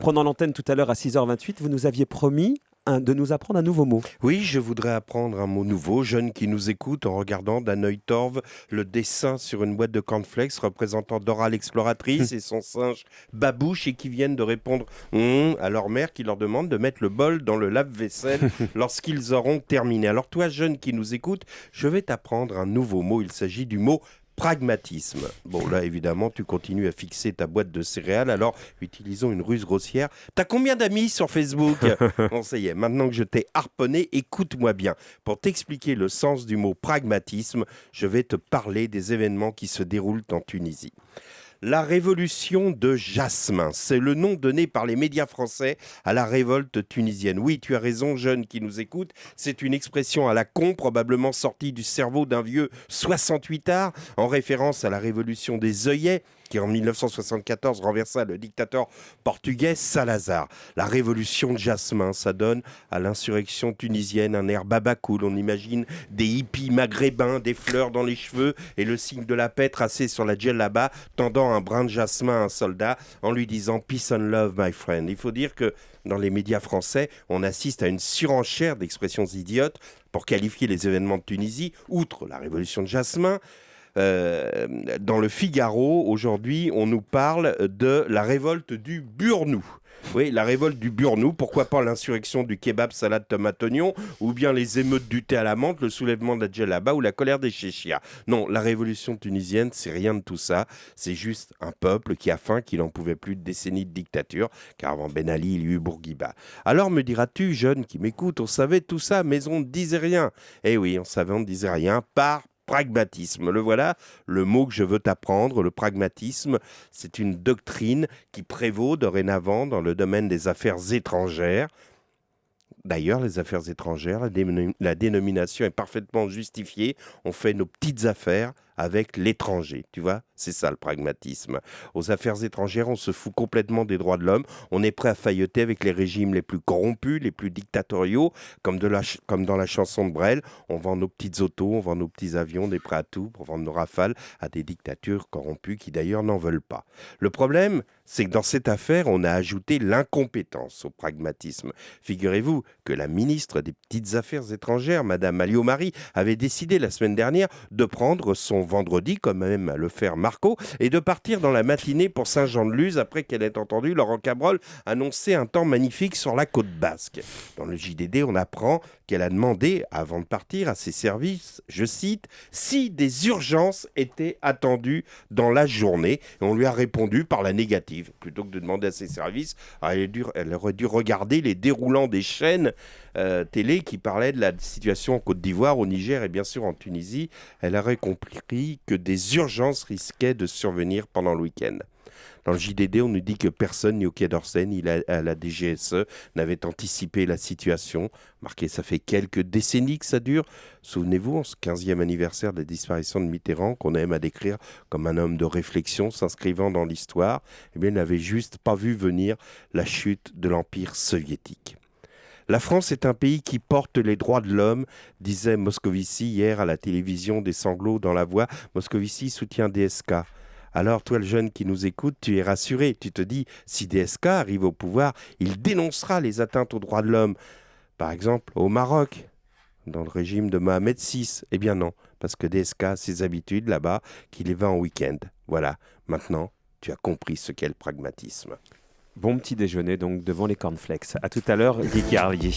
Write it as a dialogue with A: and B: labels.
A: prenant l'antenne tout à l'heure à 6h28, vous nous aviez promis de nous apprendre un nouveau mot.
B: Oui, je voudrais apprendre un mot nouveau. Jeunes qui nous écoutent en regardant d'un œil torve le dessin sur une boîte de cornflakes représentant Dora l'exploratrice et son singe Babouche et qui viennent de répondre à leur mère qui leur demande de mettre le bol dans le lave-vaisselle lorsqu'ils auront terminé. Alors toi, jeune qui nous écoute, je vais t'apprendre un nouveau mot. Il s'agit du mot pragmatisme. Bon, là, évidemment, tu continues à fixer ta boîte de céréales, alors utilisons une ruse grossière. T'as combien d'amis sur Facebook? Bon, ça y est, maintenant que je t'ai harponné, écoute-moi bien. Pour t'expliquer le sens du mot pragmatisme, je vais te parler des événements qui se déroulent en Tunisie. La révolution de Jasmin, c'est le nom donné par les médias français à la révolte tunisienne. Oui, tu as raison, jeune qui nous écoute, c'est une expression à la con, probablement sortie du cerveau d'un vieux 68ard, en référence à la révolution des œillets, qui en 1974 renversa le dictateur portugais Salazar. La révolution de Jasmin, ça donne à l'insurrection tunisienne un air babacool. On imagine des hippies maghrébins, des fleurs dans les cheveux et le signe de la paix tracé sur la djellaba, tendant un brin de jasmin à un soldat en lui disant « Peace and love, my friend ». Il faut dire que dans les médias français, on assiste à une surenchère d'expressions idiotes pour qualifier les événements de Tunisie, outre la révolution de Jasmin. Dans le Figaro, aujourd'hui, on nous parle de la révolte du Burnou. Oui, la révolte du Burnou, pourquoi pas l'insurrection du kebab salade tomate oignon, ou bien les émeutes du thé à la menthe, le soulèvement de la djellaba ou la colère des chéchias. Non, la révolution tunisienne, c'est rien de tout ça. C'est juste un peuple qui a faim, qui n'en pouvait plus de décennies de dictature, car avant Ben Ali, il y eut Bourguiba. Alors me diras-tu, jeune qui m'écoute, on savait tout ça, mais on ne disait rien. Eh oui, on savait, on ne disait rien, par pragmatisme. Le voilà, le mot que je veux t'apprendre, le pragmatisme, c'est une doctrine qui prévaut dorénavant dans le domaine des affaires étrangères. D'ailleurs, les affaires étrangères, la dénomination est parfaitement justifiée. On fait nos petites affaires avec l'étranger, tu vois, c'est ça le pragmatisme. Aux affaires étrangères, on se fout complètement des droits de l'homme. On est prêt à failloter avec les régimes les plus corrompus, les plus dictatoriaux, comme dans la chanson de Brel. On vend nos petites autos, on vend nos petits avions, on est prêt à tout pour vendre nos rafales à des dictatures corrompues qui d'ailleurs n'en veulent pas. Le problème, c'est que dans cette affaire, on a ajouté l'incompétence au pragmatisme. Figurez-vous que la ministre des Petites Affaires étrangères, Madame Alliot-Marie, avait décidé la semaine dernière de prendre son vendredi, comme même à le faire Marco, et de partir dans la matinée pour Saint-Jean-de-Luz après qu'elle ait entendu Laurent Cabrol annoncer un temps magnifique sur la côte basque. Dans le JDD, on apprend qu'elle a demandé, avant de partir, à ses services, je cite, « si des urgences étaient attendues dans la journée ». Et on lui a répondu par la négative. Plutôt que de demander à ses services, elle aurait dû regarder les déroulants des chaînes télé qui parlaient de la situation en Côte d'Ivoire, au Niger et bien sûr en Tunisie. Elle aurait compris que des urgences risquaient de survenir pendant le week-end. Dans le JDD, on nous dit que personne, ni au Quai d'Orsay, ni à la DGSE, n'avait anticipé la situation. Marquez, ça fait quelques décennies que ça dure. Souvenez-vous, en ce 15e anniversaire de la disparition de Mitterrand, qu'on aime à décrire comme un homme de réflexion s'inscrivant dans l'histoire, eh bien, il n'avait juste pas vu venir la chute de l'Empire soviétique. La France est un pays qui porte les droits de l'homme, disait Moscovici hier à la télévision des sanglots dans la voix. Moscovici soutient DSK. Alors toi le jeune qui nous écoute, tu es rassuré. Tu te dis, si DSK arrive au pouvoir, il dénoncera les atteintes aux droits de l'homme. Par exemple, au Maroc, dans le régime de Mohamed VI. Eh bien non, parce que DSK a ses habitudes là-bas, qu'il les va en week-end. Voilà, maintenant, tu as compris ce qu'est le pragmatisme.
A: Bon petit déjeuner donc devant les cornflakes. À tout à l'heure, Guy Carlier.